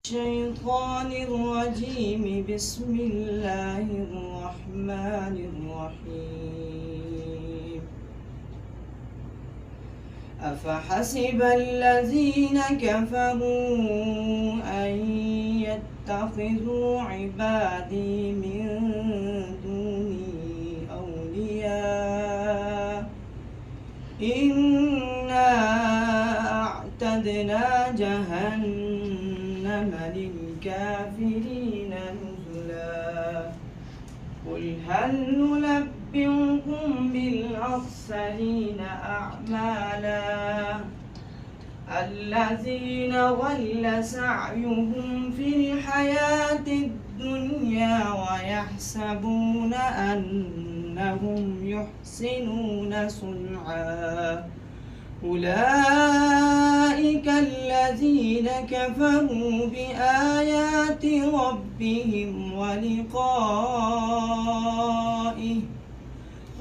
الشيطان الرجيم. بسم الله الرحمن الرحيم. أفحسب الذين كفروا أن يتخذوا عبادي من دوني أولياء إنا أعتدنا جهنم للكافرين نزلا. قل هل ننبئكم بالأخسرين أعمالا الذين ضل سعيهم في الحياة الدنيا ويحسبون أنهم يحسنون صنعا. أولئك الذين كفروا بآيات ربهم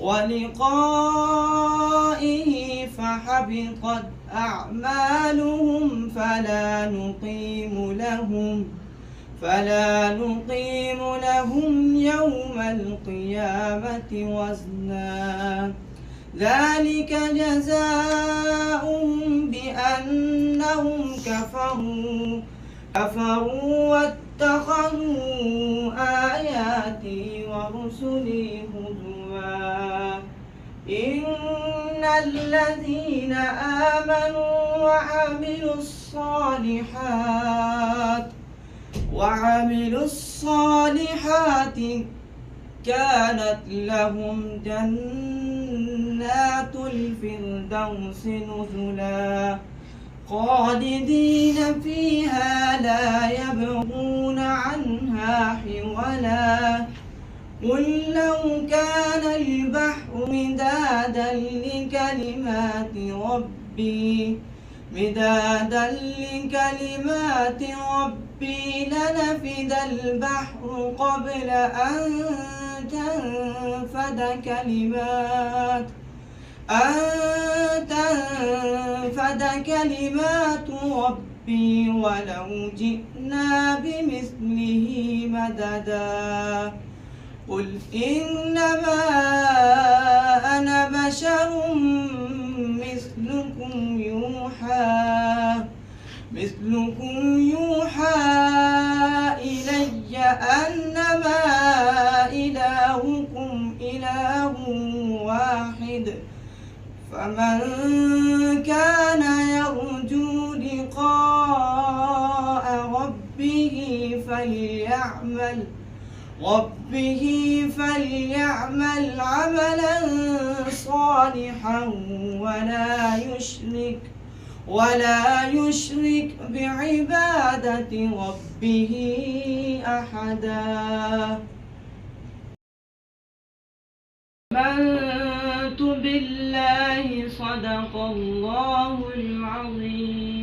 ولقائه فحبطت أعمالهم فلا نقيم لهم يوم القيامة وزنا. ذلك جزاؤهم بأنهم كفروا واتخذوا آياتي ورسلي هزوا. إن الذين آمنوا وعملوا الصالحات كانت لهم جنات الفردوس نزلا خالدين فيها لا يبغون عنها حولا. قل لو كان البحر مدادا لكلمات ربي لنفد البحر قبل أن تنفد كلمات ربي ولو جئنا بمثله مددا. قل إنما أنا بشر مثلكم يوحى إلي أنما إلهكم إله واحد. فمن كان يرجو لقاء ربه فليعمل عملا صالحا ولا يشرك بعبادة ربه أحدا. آمنت بالله صدق الله العظيم.